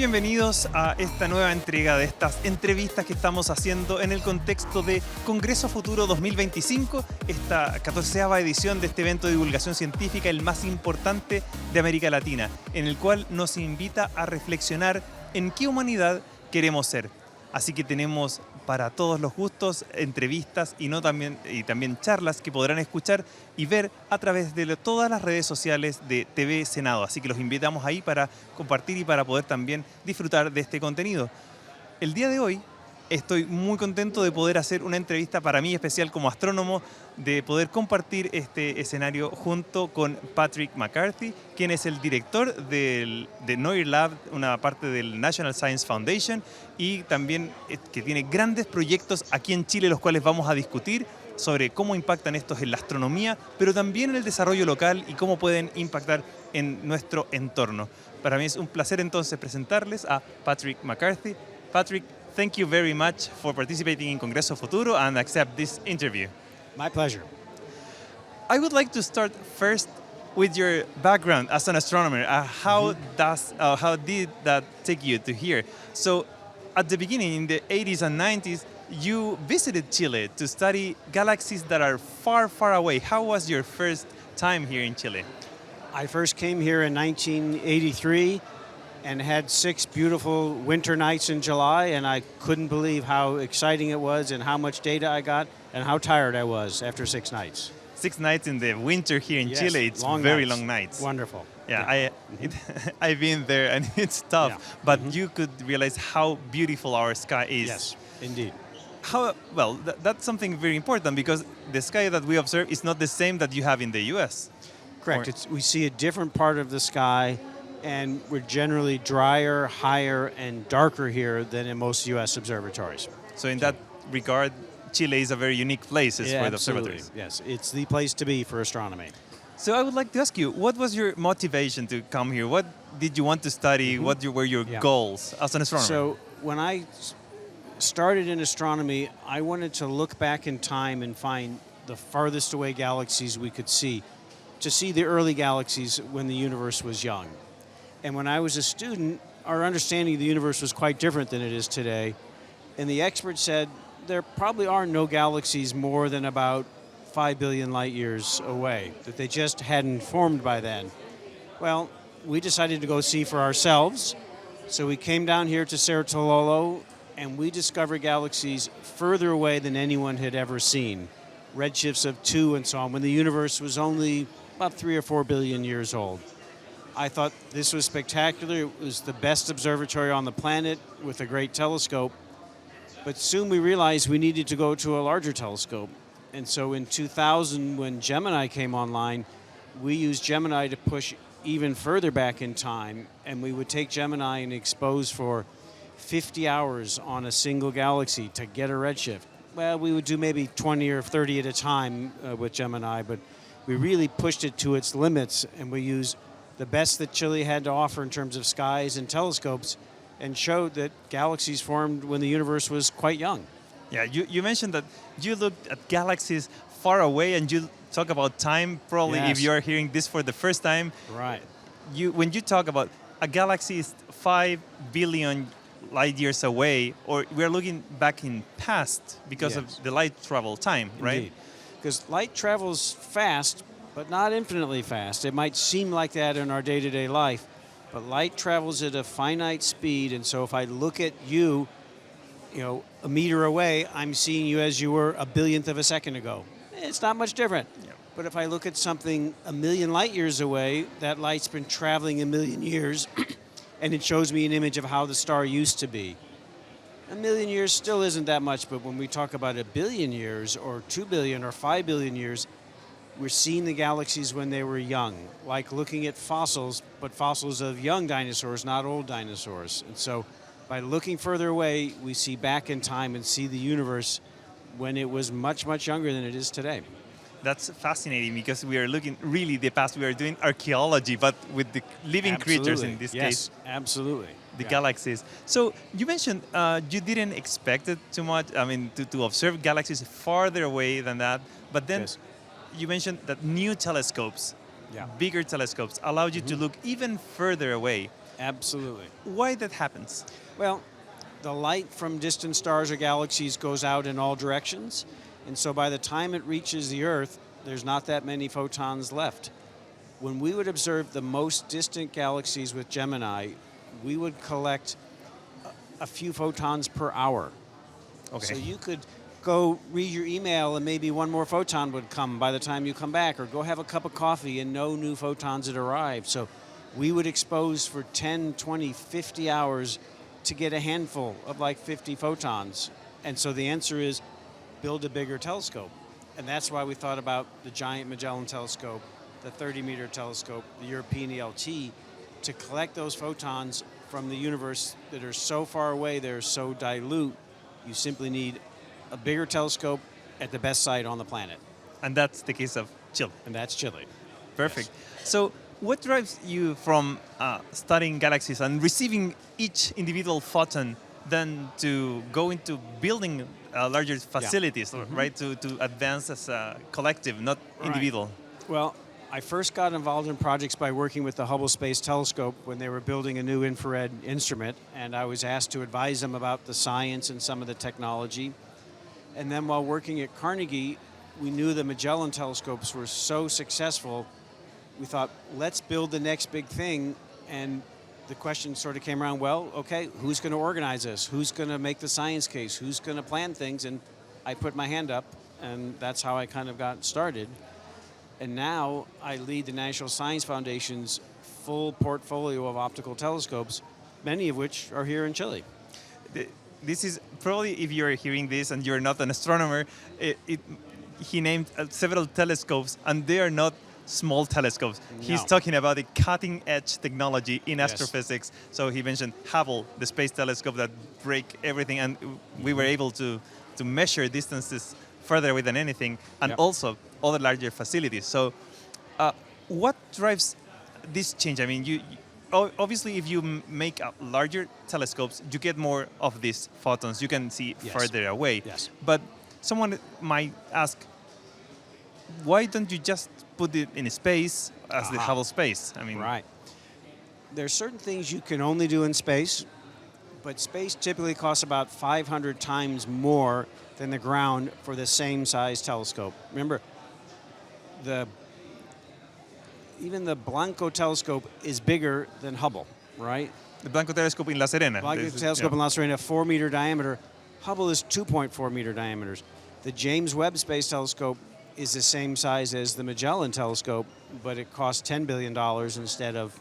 bienvenidos a esta nueva entrega de estas entrevistas que estamos haciendo en el contexto de Congreso Futuro 2025, esta 14ª edición de este evento de divulgación científica, el más importante de América Latina, en el cual nos invita a reflexionar en qué humanidad queremos ser. Así que tenemos para todos los gustos entrevistas y también charlas que podrán escuchar y ver a través de todas las redes sociales de TV Senado. Así que los invitamos ahí para compartir y para poder también disfrutar de este contenido. El día de hoy estoy muy contento de poder hacer una entrevista para mí especial como astrónomo, de poder compartir este escenario junto con Patrick McCarthy, quien es el director de Noir Lab, una parte del National Science Foundation, y también que tiene grandes proyectos aquí en Chile, los cuales vamos a discutir sobre cómo impactan estos en la astronomía, pero también en el desarrollo local y cómo pueden impactar en nuestro entorno. Para mí es un placer entonces presentarles a Patrick McCarthy. Patrick, thank you very much for participating in Congreso Futuro and accept this interview. My pleasure. I would like to start first with your background as an astronomer. How did that take you to here? So, at the beginning, in the 80s and 90s, you visited Chile to study galaxies that are far, far away. How was your first time here in Chile? I first came here in 1983 and had 6 beautiful winter nights in July, and I couldn't believe how exciting it was and how much data I got and how tired I was after 6 nights. 6 nights in the winter here in Yes, Chile, it's long very nights. long nights. Wonderful. Yeah, I've been there and it's tough, Yeah. but you could realize how beautiful our sky is. Yes, indeed. That's something very important because the sky that we observe is not the same that you have in the US. Correct. We see a different part of the sky, and we're generally drier, higher, and darker here than in most U.S. observatories. So in that regard, Chile is a very unique place for the absolutely. observatories. Yes, it's the place to be for astronomy. So I would like to ask you, what was your motivation to come here? What did you want to study? What were your goals as an astronomer? So when I started in astronomy, I wanted to look back in time and find the farthest away galaxies we could see, to see the early galaxies when the universe was young. And when I was a student, our understanding of the universe was quite different than it is today. And the experts said there probably are no galaxies more than about 5 billion light years away, that they just hadn't formed by then. Well, we decided to go see for ourselves. So we came down here to Cerro Tololo, and we discovered galaxies further away than anyone had ever seen. Redshifts of 2 and so on, when the universe was only about 3 or 4 billion years old. I thought this was spectacular. It was the best observatory on the planet with a great telescope. But soon we realized we needed to go to a larger telescope. And so in 2000, when Gemini came online, we used Gemini to push even further back in time. And we would take Gemini and expose for 50 hours on a single galaxy to get a redshift. Well, we would do maybe 20 or 30 at a time with Gemini, but we really pushed it to its limits, and we used the best that Chile had to offer in terms of skies and telescopes, and showed that galaxies formed when the universe was quite young. Yeah, you mentioned that you looked at galaxies far away, and you talk about time, probably if you're hearing this for the first time. Right. When you talk about a galaxy is 5 billion light years away, or we're looking back in past because of the light travel time, right? Indeed. Because light travels fast, but not infinitely fast. It might seem like that in our day-to-day life, but light travels at a finite speed, and so if I look at you, a meter away, I'm seeing you as you were a billionth of a second ago. It's not much different. Yeah. But if I look at something a million light years away, that light's been traveling a million years, and it shows me an image of how the star used to be. A million years still isn't that much, but when we talk about 1 billion years or 2 billion or 5 billion years, we're seeing the galaxies when they were young, like looking at fossils, but fossils of young dinosaurs, not old dinosaurs. And so by looking further away, we see back in time and see the universe when it was much, much younger than it is today. That's fascinating because we are looking really the past. We are doing archaeology, but with the living creatures in this case. Absolutely. The galaxies. So you mentioned you didn't expect it too much. I mean, to observe galaxies farther away than that. But then you mentioned that new telescopes, bigger telescopes, allowed you to look even further away. Absolutely. Why that happens? Well, the light from distant stars or galaxies goes out in all directions, and so by the time it reaches the Earth, there's not that many photons left. When we would observe the most distant galaxies with Gemini, we would collect a few photons per hour. Okay. So you could go read your email and maybe one more photon would come by the time you come back, or go have a cup of coffee and no new photons had arrived. So we would expose for 10, 20, 50 hours to get a handful of like 50 photons. And so the answer is build a bigger telescope. And that's why we thought about the giant Magellan telescope, the 30-meter telescope, the European ELT, to collect those photons from the universe that are so far away, they're so dilute, you simply need a bigger telescope at the best site on the planet. And that's the case of Chile. And that's Chile. Perfect. So what drives you from studying galaxies and receiving each individual photon then to go into building larger facilities, right? To advance as a collective, not individual. Well, I first got involved in projects by working with the Hubble Space Telescope when they were building a new infrared instrument, and I was asked to advise them about the science and some of the technology. And then while working at Carnegie, we knew the Magellan telescopes were so successful, we thought, let's build the next big thing. And the question sort of came around, well, okay, who's going to organize this? Who's going to make the science case? Who's going to plan things? And I put my hand up, and that's how I kind of got started. And now I lead the National Science Foundation's full portfolio of optical telescopes, many of which are here in Chile. This is probably, if you're hearing this and you're not an astronomer, he named several telescopes, and they are not small telescopes. No. He's talking about the cutting-edge technology in astrophysics. So he mentioned Hubble, the space telescope that break everything, and we were able to measure distances further away than anything, and also other larger facilities. So what drives this change? I mean, you obviously, if you make larger telescopes, you get more of these photons. You can see further away. Yes. But someone might ask, why don't you just put it in space as the Hubble space? I mean, right. There are certain things you can only do in space, but space typically costs about 500 times more than the ground for the same size telescope. Remember, even the Blanco telescope is bigger than Hubble, right? The Blanco telescope in La Serena. Blanco telescope in La Serena, 4-meter diameter. Hubble is 2.4-meter diameters. The James Webb Space Telescope is the same size as the Magellan telescope, but it costs $10 billion instead of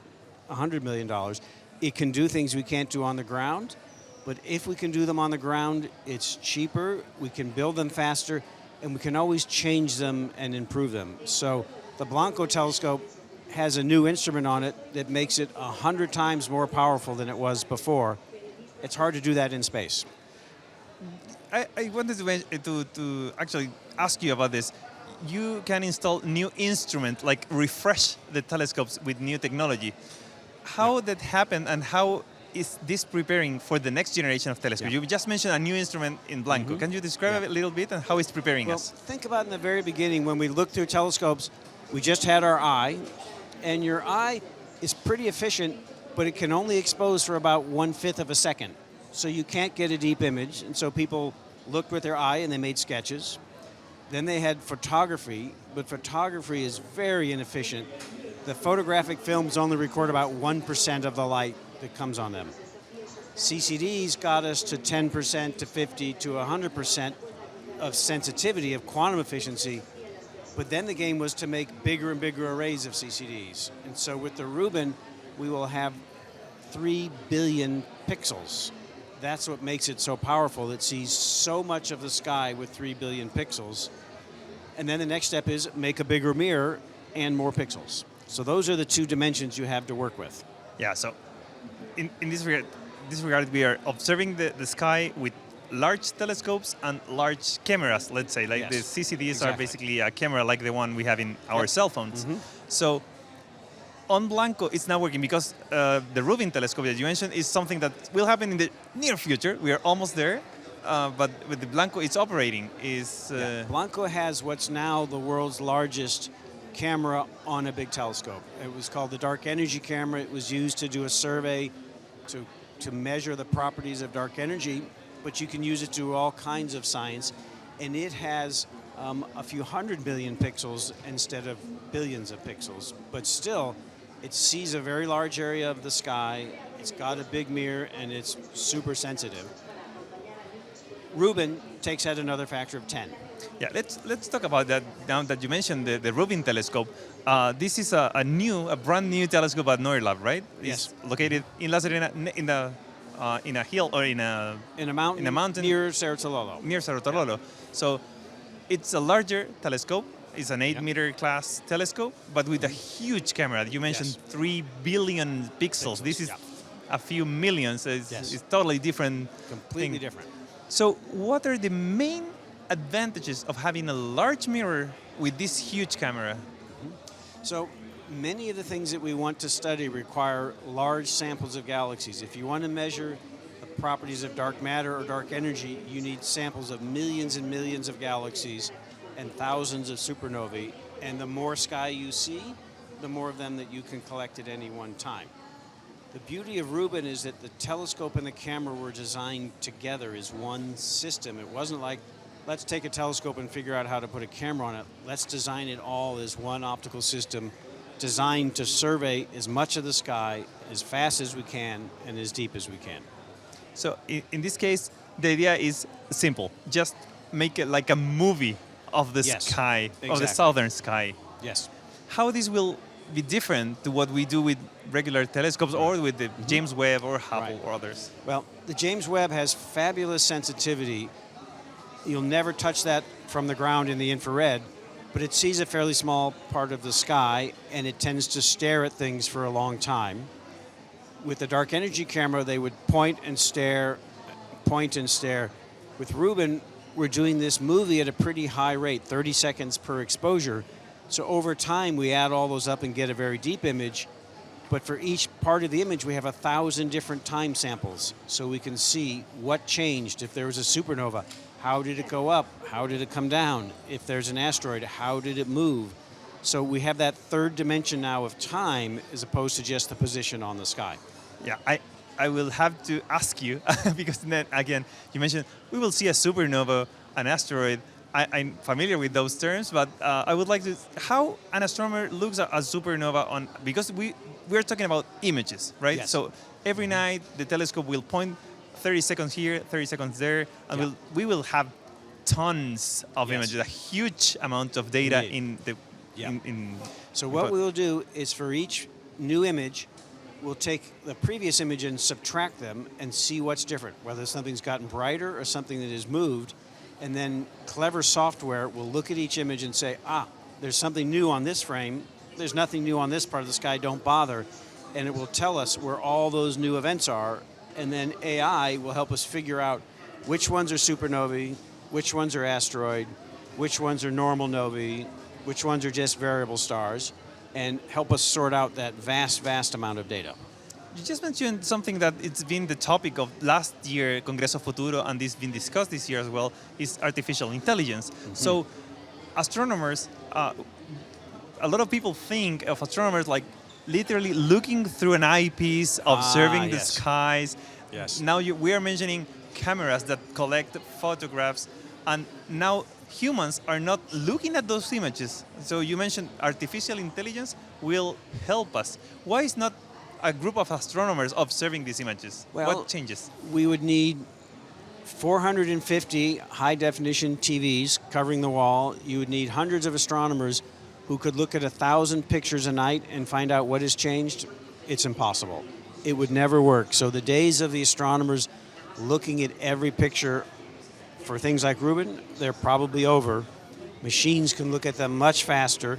$100 million. It can do things we can't do on the ground, but if we can do them on the ground, it's cheaper, we can build them faster, and we can always change them and improve them. So the Blanco telescope has a new instrument on it that makes it 100 times more powerful than it was before. It's hard to do that in space. I wanted to actually ask you about this. You can install new instrument, like refresh the telescopes with new technology. How that happened, and how is this preparing for the next generation of telescopes? You just mentioned a new instrument in Blanco. Can you describe it a little bit and how it's preparing us? Think about in the very beginning when we looked through telescopes, we just had our eye, and your eye is pretty efficient, but it can only expose for about 1/5 of a second. So you can't get a deep image, and so people looked with their eye and they made sketches. Then they had photography, but photography is very inefficient. The photographic films only record about 1% of the light that comes on them. CCDs got us to 10% to 50 to 100% of sensitivity, of quantum efficiency, but then the game was to make bigger and bigger arrays of CCDs. And so with the Rubin, we will have 3 billion pixels. That's what makes it so powerful. It sees so much of the sky with 3 billion pixels. And then the next step is make a bigger mirror and more pixels. So those are the two dimensions you have to work with. Yeah, so in this regard, we are observing the sky with large telescopes and large cameras, let's say. Like the CCDs are basically a camera like the one we have in our cell phones. So on Blanco, it's not working because the Rubin telescope that you mentioned is something that will happen in the near future. We are almost there. But with the Blanco, it's operating. Blanco has what's now the world's largest camera on a big telescope. It was called the dark energy camera. It was used to do a survey to measure the properties of dark energy, but you can use it to do all kinds of science. And it has a few 100 million pixels instead of billions of pixels. But still, it sees a very large area of the sky. It's got a big mirror, and it's super sensitive. Rubin takes that another factor of 10. Yeah, let's talk about that now that you mentioned the Rubin telescope. This is a brand new telescope at NORLab, right? Yes. It's located in La Serena, in a hill or in a mountain near Cerro Tololo. Near Cerro Tololo. So it's a larger telescope. It's an 8-meter class telescope, but with a huge camera. You mentioned 3 billion pixels. This is a few millions. It's totally different. Completely different. So what are the main advantages of having a large mirror with this huge camera? So many of the things that we want to study require large samples of galaxies. If you want to measure the properties of dark matter or dark energy, you need samples of millions and millions of galaxies and thousands of supernovae. And the more sky you see, the more of them that you can collect at any one time. The beauty of Rubin is that the telescope and the camera were designed together as one system. It wasn't like, let's take a telescope and figure out how to put a camera on it. Let's design it all as one optical system designed to survey as much of the sky as fast as we can and as deep as we can. So in this case, the idea is simple. Just make it like a movie of the sky, of the southern sky. Yes. How this will be different to what we do with regular telescopes or with the James Webb or Hubble or others? Well, the James Webb has fabulous sensitivity. You'll never touch that from the ground in the infrared, but it sees a fairly small part of the sky, and it tends to stare at things for a long time. With the dark energy camera, they would point and stare, point and stare. With Rubin, we're doing this movie at a pretty high rate, 30 seconds per exposure. So over time, we add all those up and get a very deep image. But for each part of the image, we have 1,000 different time samples. So we can see what changed. If there was a supernova, how did it go up? How did it come down? If there's an asteroid, how did it move? So we have that third dimension now of time as opposed to just the position on the sky. Yeah, I will have to ask you, because then again, you mentioned we will see a supernova, an asteroid. I'm familiar with those terms, but I would like to, how an astronomer looks at a supernova on, because we're talking about images, right? Yes. So every night the telescope will point 30 seconds here, 30 seconds there, and we will have tons of images, a huge amount of data in the... So what we will do is for each new image, we'll take the previous image and subtract them and see what's different, whether something's gotten brighter or something that has moved. And then clever software will look at each image and say, there's something new on this frame. There's nothing new on this part of the sky. Don't bother. And it will tell us where all those new events are. And then AI will help us figure out which ones are supernovae, which ones are asteroid, which ones are normal novae, which ones are just variable stars, and help us sort out that vast, vast amount of data. You just mentioned something that it's been the topic of last year, Congreso Futuro, and this has been discussed this year as well, is artificial intelligence. So astronomers, a lot of people think of astronomers like literally looking through an eyepiece, observing the skies. Yes. Now we are mentioning cameras that collect photographs, and now humans are not looking at those images. So you mentioned artificial intelligence will help us. Why is not a group of astronomers observing these images? Well, what changes? We would need 450 high-definition TVs covering the wall. You would need hundreds of astronomers who could look at 1,000 pictures a night and find out what has changed. It's impossible. It would never work. So the days of the astronomers looking at every picture for things like Rubin, they're probably over. Machines can look at them much faster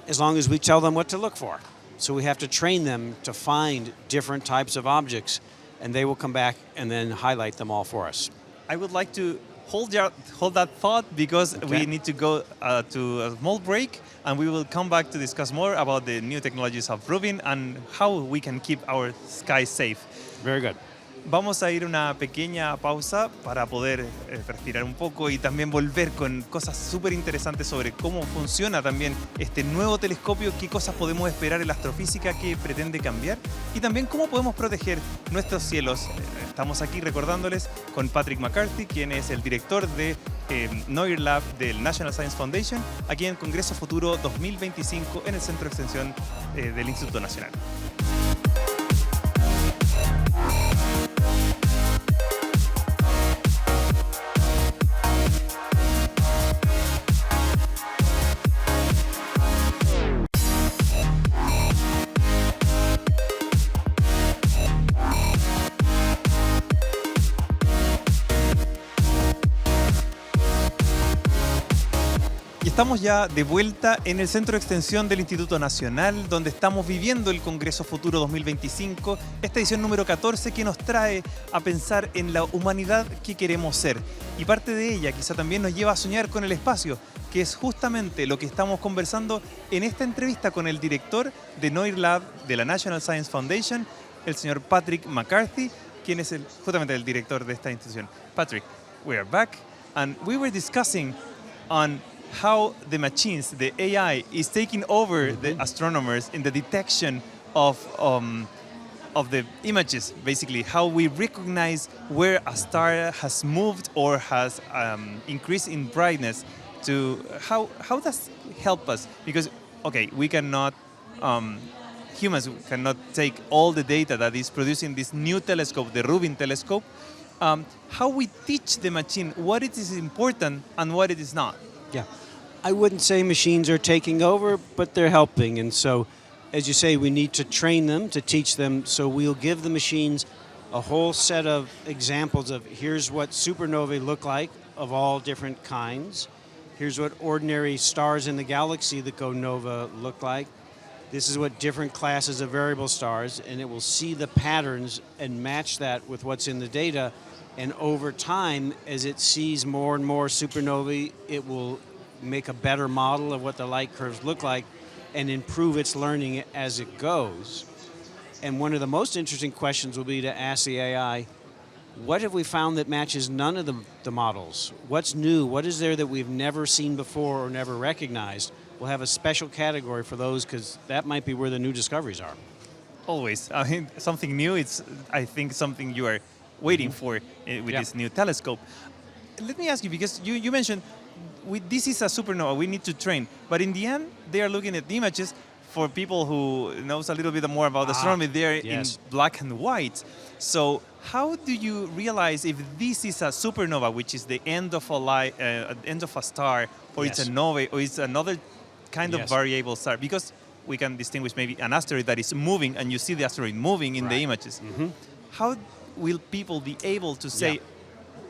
as long as we tell them what to look for. So we have to train them to find different types of objects, and they will come back and then highlight them all for us. I would like to hold that thought, because we need to go to a small break, and we will come back to discuss more about the new technologies of Rubin and how we can keep our skies safe. Very good. Vamos a ir a una pequeña pausa para poder respirar un poco y también volver con cosas súper interesantes sobre cómo funciona también este nuevo telescopio, qué cosas podemos esperar en la astrofísica que pretende cambiar y también cómo podemos proteger nuestros cielos. Estamos aquí recordándoles con Patrick McCarthy, quien es el director de Noir Lab del National Science Foundation, aquí en Congreso Futuro 2025 en el Centro de Extensión del Instituto Nacional. Estamos ya de vuelta en el Centro de Extensión del Instituto Nacional, donde estamos viviendo el Congreso Futuro 2025, esta edición número 14 que nos trae a pensar en la humanidad que queremos ser. Y parte de ella quizá también nos lleva a soñar con el espacio, que es justamente lo que estamos conversando en esta entrevista con el director de Noir Lab de la National Science Foundation, el señor Patrick McCarthy, quien es justamente el director de esta institución. Patrick, we are back and we were discussing on how the machines, the AI, is taking over the astronomers in the detection of the images, basically, how we recognize where a star has moved or has increased in brightness. To how does it help us? Because, okay, we cannot, humans cannot take all the data that is producing this new telescope, the Rubin telescope. How we teach the machine what it is important and what it is not. Yeah. I wouldn't say machines are taking over, but they're helping. And so, as you say, we need to train them, to teach them. So we'll give the machines a whole set of examples of here's what supernovae look like of all different kinds. Here's what ordinary stars in the galaxy that go nova look like. This is what different classes of variable stars, and it will see the patterns and match that with what's in the data. And over time, as it sees more and more supernovae, it will make a better model of what the light curves look like and improve its learning as it goes. And one of the most interesting questions will be to ask the AI, what have we found that matches none of the models? What's new? What is there that we've never seen before or never recognized? We'll have a special category for those because that might be where the new discoveries are. Always. I mean, something new, it's, I think, something you are waiting for with this new telescope. Let me ask you, because you mentioned this is a supernova, we need to train. But in the end, they are looking at the images. For people who knows a little bit more about astronomy, they're in black and white. So how do you realize if this is a supernova, which is the end of a end of a star, or it's a nova, or it's another kind of variable star? Because we can distinguish maybe an asteroid that is moving, and you see the asteroid moving in the images. How will people be able to say,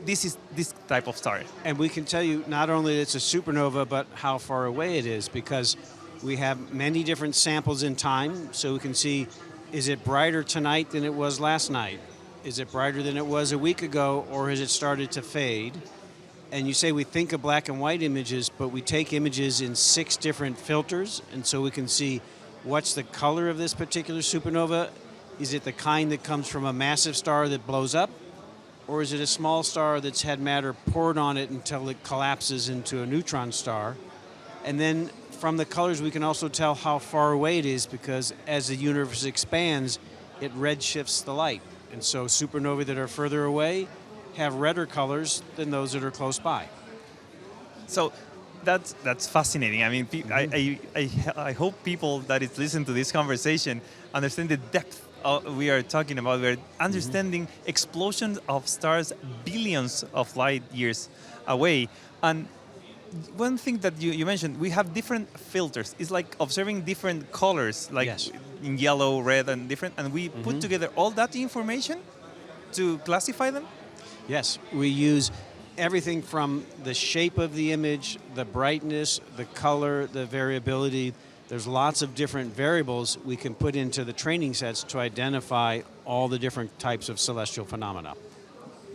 this is this type of star? And we can tell you not only it's a supernova, but how far away it is, because we have many different samples in time, so we can see, is it brighter tonight than it was last night? Is it brighter than it was a week ago, or has it started to fade? And you say we think of black and white images, but we take images in 6 different filters, and so we can see what's the color of this particular supernova. Is it the kind that comes from a massive star that blows up? Or is it a small star that's had matter poured on it until it collapses into a neutron star? And then from the colors, we can also tell how far away it is, because as the universe expands, it redshifts the light. And so supernovae that are further away have redder colors than those that are close by. So that's fascinating. I mean, I hope people that is listening to this conversation understand the depth we are talking about. We're understanding explosions of stars billions of light years away. And one thing that you mentioned, we have different filters. It's like observing different colors, like in yellow, red, and different. And we put together all that information to classify them? Yes, we use everything from the shape of the image, the brightness, the color, the variability. There's lots of different variables we can put into the training sets to identify all the different types of celestial phenomena.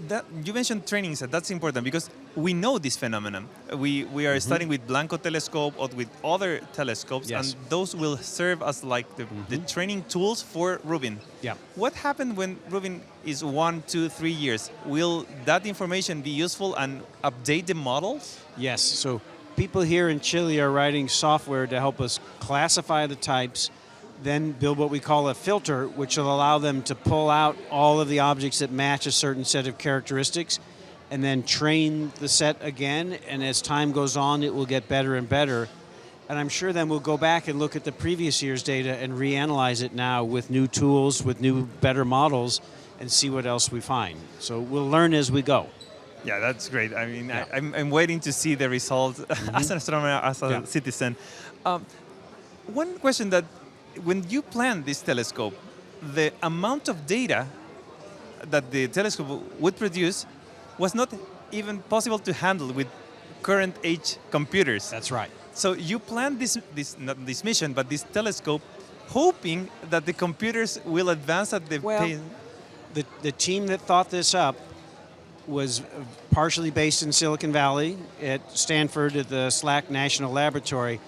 That you mentioned training set. That's important because we know this phenomenon. We are studying with Blanco telescope or with other telescopes, Yes. and those will serve as like the training tools for Rubin. Yeah. What happened when Rubin is 1, 2, 3 years? Will that information be useful and update the models? Yes. So people here in Chile are writing software to help us classify the types, then build what we call a filter, which will allow them to pull out all of the objects that match a certain set of characteristics, and then train the set again. And as time goes on, it will get better and better. And I'm sure then we'll go back and look at the previous year's data and reanalyze it now with new tools, with new, better models, and see what else we find. So we'll learn as we go. Yeah, that's great. I mean, I'm waiting to see the results as an astronomer, as a citizen. One question that when you planned this telescope, the amount of data that the telescope would produce was not even possible to handle with current age computers. That's right. So you planned not this mission, but this telescope, hoping that the computers will advance at the pace. The team that thought this up was partially based in Silicon Valley at Stanford at the SLAC National Laboratory.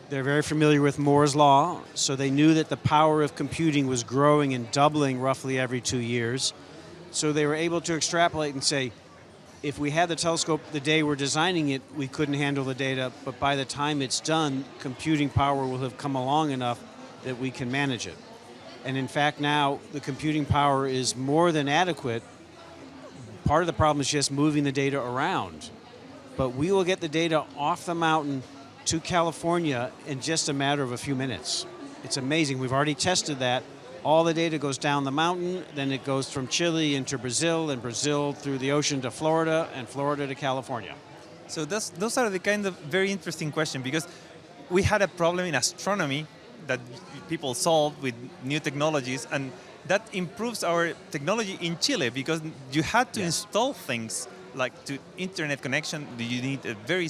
They're very familiar with Moore's Law, so they knew that the power of computing was growing and doubling roughly every 2 years. So they were able to extrapolate and say, if we had the telescope the day we're designing it, we couldn't handle the data, but by the time it's done, computing power will have come along enough that we can manage it. And in fact, now the computing power is more than adequate. Part of the problem is just moving the data around. But we will get the data off the mountain to California in just a matter of a few minutes. It's amazing. We've already tested that. All the data goes down the mountain, then it goes from Chile into Brazil, and Brazil through the ocean to Florida, and Florida to California. So those are the kind of very interesting questions, because we had a problem in astronomy that people solved with new technologies, and that improves our technology in Chile, because you had to install things like to internet connection. You need a very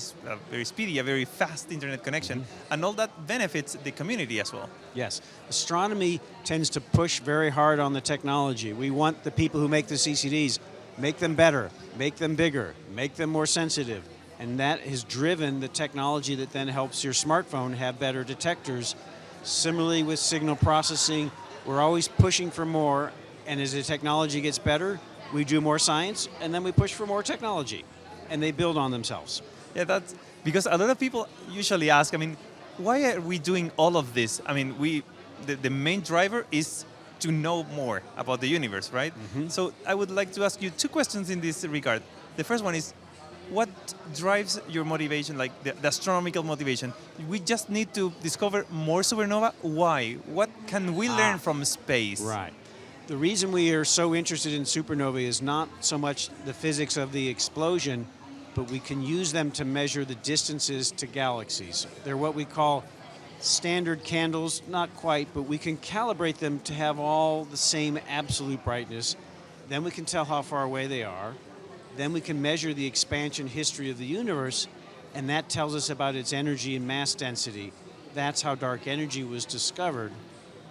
speedy, a very fast internet connection, and all that benefits the community as well. Yes, astronomy tends to push very hard on the technology. We want the people who make the CCDs, make them better, make them bigger, make them more sensitive, and that has driven the technology that then helps your smartphone have better detectors. Similarly with signal processing, we're always pushing for more, and as the technology gets better, we do more science, and then we push for more technology, and they build on themselves. Yeah, that's because a lot of people usually ask, I mean, why are we doing all of this? I mean, the main driver is to know more about the universe, right? So I would like to ask you 2 questions in this regard. The first one is, what drives your motivation, like the astronomical motivation? We just need to discover more supernova. Why? What can we learn from space? Right. The reason we are so interested in supernovae is not so much the physics of the explosion, but we can use them to measure the distances to galaxies. They're what we call standard candles, not quite, but we can calibrate them to have all the same absolute brightness. Then we can tell how far away they are. Then we can measure the expansion history of the universe, and that tells us about its energy and mass density. That's how dark energy was discovered.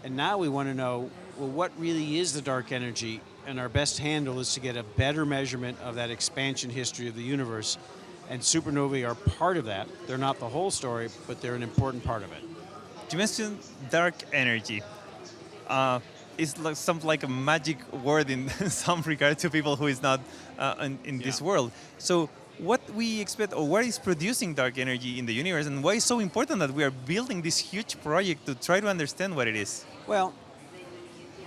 And now we want to know, well, what really is the dark energy? And our best handle is to get a better measurement of that expansion history of the universe. And supernovae are part of that. They're not the whole story, but they're an important part of it. You mentioned dark energy. It's like something like a magic word in some regard to people who is not in this world. So what we expect, or what is producing dark energy in the universe, and why it's so important that we are building this huge project to try to understand what it is? Well,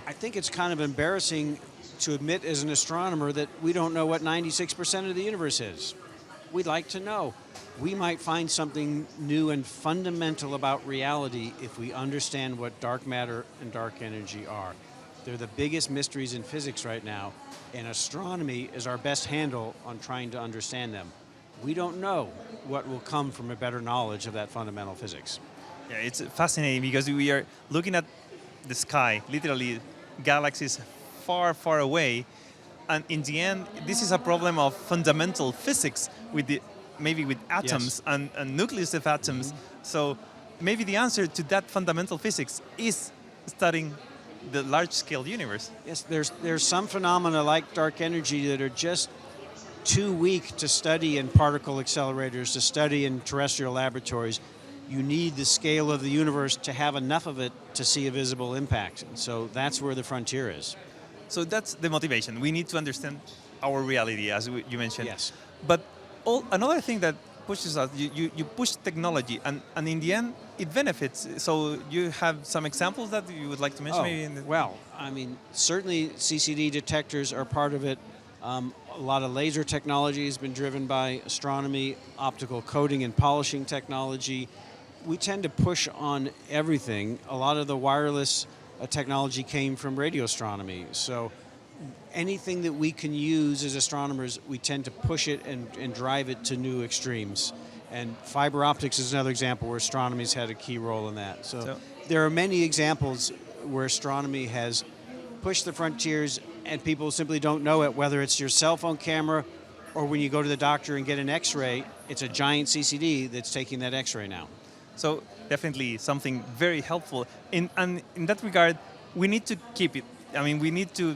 I think it's kind of embarrassing to admit as an astronomer that we don't know what 96% of the universe is. We'd like to know. We might find something new and fundamental about reality if we understand what dark matter and dark energy are. They're the biggest mysteries in physics right now, and astronomy is our best handle on trying to understand them. We don't know what will come from a better knowledge of that fundamental physics. Yeah, it's fascinating because we are looking at the sky, literally galaxies far, far away, and in the end, this is a problem of fundamental physics with maybe with atoms and nucleus of atoms. So maybe the answer to that fundamental physics is studying the large-scale universe. Yes, there's some phenomena like dark energy that are just too weak to study in particle accelerators, to study in terrestrial laboratories. You need the scale of the universe to have enough of it to see a visible impact. So that's where the frontier is. So that's the motivation. We need to understand our reality, as you mentioned. Yes. But another thing that pushes us, you push technology, and in the end, it benefits. So you have some examples that you would like to mention? Well, I mean, certainly CCD detectors are part of it. A lot of laser technology has been driven by astronomy, optical coating and polishing technology. We tend to push on everything. A lot of the wireless technology came from radio astronomy. So anything that we can use as astronomers, we tend to push it and drive it to new extremes. And fiber optics is another example where astronomy's had a key role in that. So there are many examples where astronomy has pushed the frontiers and people simply don't know it, whether it's your cell phone camera or when you go to the doctor and get an X-ray, it's a giant CCD that's taking that X-ray now. So definitely something very helpful. And in that regard, we need to keep it. I mean, we need to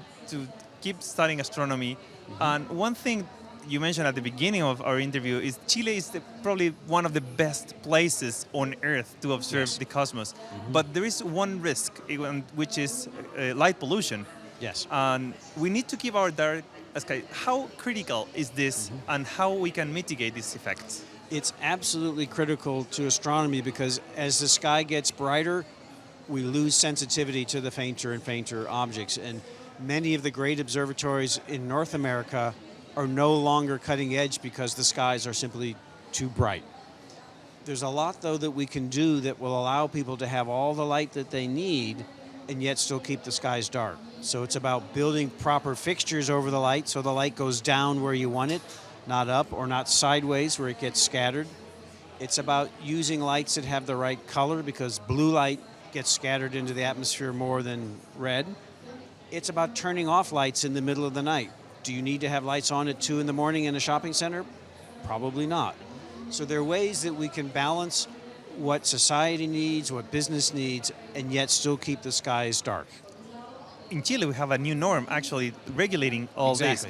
keep studying astronomy. Mm-hmm. And one thing you mentioned at the beginning of our interview is Chile is probably one of the best places on Earth to observe the cosmos. Mm-hmm. But there is one risk, which is light pollution. Yes. And we need to keep our dark sky. How critical is this, and how we can mitigate these effects? It's absolutely critical to astronomy because as the sky gets brighter, we lose sensitivity to the fainter and fainter objects. And many of the great observatories in North America are no longer cutting edge because the skies are simply too bright. There's a lot, though, that we can do that will allow people to have all the light that they need and yet still keep the skies dark. So it's about building proper fixtures over the light so the light goes down where you want it, not up or not sideways where it gets scattered. It's about using lights that have the right color because blue light gets scattered into the atmosphere more than red. It's about turning off lights in the middle of the night. Do you need to have lights on at 2 in the morning in a shopping center? Probably not. So there are ways that we can balance what society needs, what business needs, and yet still keep the skies dark. In Chile, we have a new norm actually regulating all this.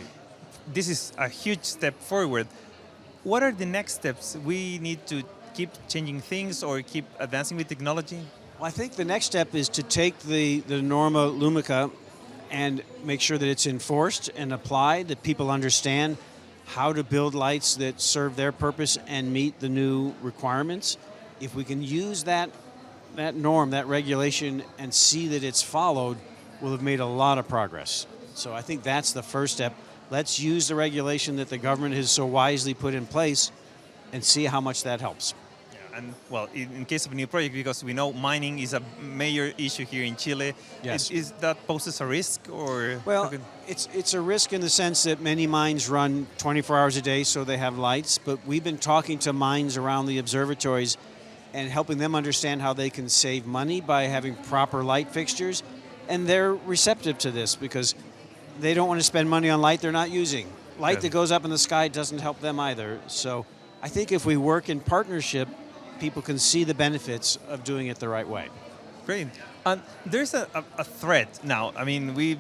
This is a huge step forward. What are the next steps? We need to keep changing things or keep advancing with technology? Well, I think the next step is to take the Norma Lumica and make sure that it's enforced and applied, that people understand how to build lights that serve their purpose and meet the new requirements. If we can use that norm, that regulation, and see that it's followed, we'll have made a lot of progress. So I think that's the first step. Let's use the regulation that the government has so wisely put in place and see how much that helps. Yeah, and well, in case of a new project, because we know mining is a major issue here in Chile, is that poses a risk? Or well, it's a risk in the sense that many mines run 24 hours a day, so they have lights, but we've been talking to mines around the observatories and helping them understand how they can save money by having proper light fixtures, and they're receptive to this because they don't want to spend money on light they're not using. Light that goes up in the sky doesn't help them either. So I think if we work in partnership, people can see the benefits of doing it the right way. Great. And there's a threat now. I mean, we've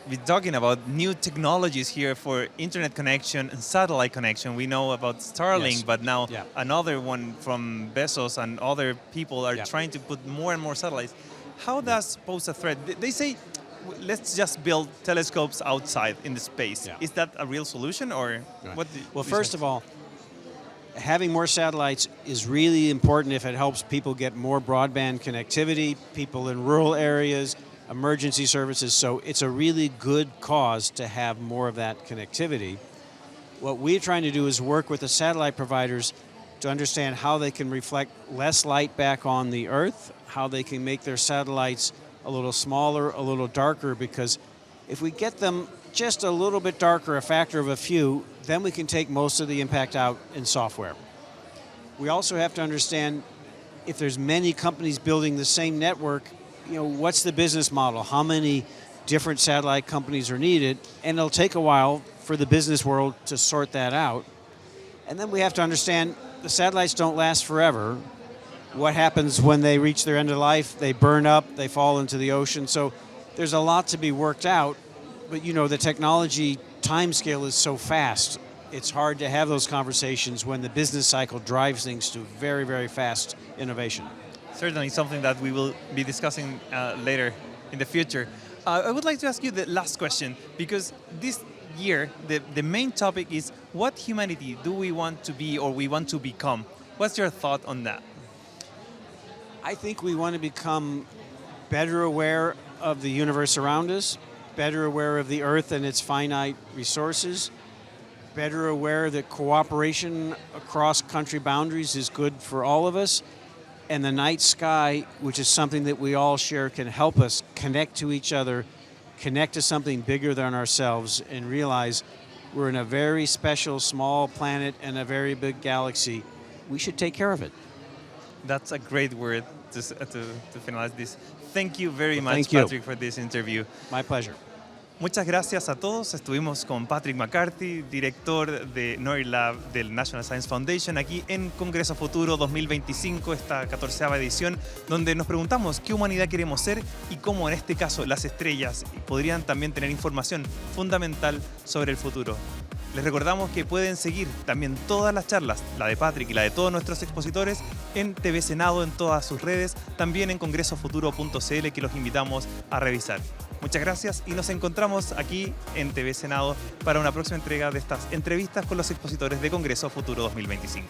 been talking about new technologies here for internet connection and satellite connection. We know about Starlink, but now another one from Bezos and other people are trying to put more and more satellites. How does pose a threat? They say, let's just build telescopes outside in the space. Yeah. Is that a real solution, or what? Well, first of all, having more satellites is really important if it helps people get more broadband connectivity, people in rural areas, emergency services. So it's a really good cause to have more of that connectivity. What we're trying to do is work with the satellite providers to understand how they can reflect less light back on the Earth, how they can make their satellites a little smaller, a little darker, because if we get them just a little bit darker, a factor of a few, then we can take most of the impact out in software. We also have to understand if there's many companies building the same network, what's the business model? How many different satellite companies are needed? And it'll take a while for the business world to sort that out. And then we have to understand the satellites don't last forever. What happens when they reach their end of life? They burn up, they fall into the ocean. So there's a lot to be worked out, but you know, the technology timescale is so fast. It's hard to have those conversations when the business cycle drives things to very, very fast innovation. Certainly something that we will be discussing later in the future. I would like to ask you the last question, because this year, the main topic is what humanity do we want to be or we want to become? What's your thought on that? I think we want to become better aware of the universe around us, better aware of the Earth and its finite resources, better aware that cooperation across country boundaries is good for all of us, and the night sky, which is something that we all share, can help us connect to each other, connect to something bigger than ourselves, and realize we're in a very special small planet and a very big galaxy. We should take care of it. That's a great word to finalize this. Thank you very much, thank you, Patrick, for this interview. My pleasure. Muchas gracias a todos. Estuvimos con Patrick McCarthy, director de NORI Lab del National Science Foundation, aquí en Congreso Futuro 2025, esta 14ª edición, donde nos preguntamos qué humanidad queremos ser y cómo en este caso las estrellas podrían también tener información fundamental sobre el futuro. Les recordamos que pueden seguir también todas las charlas, la de Patrick y la de todos nuestros expositores, en TV Senado, en todas sus redes, también en congresofuturo.cl, que los invitamos a revisar. Muchas gracias y nos encontramos aquí en TV Senado para una próxima entrega de estas entrevistas con los expositores de Congreso Futuro 2025.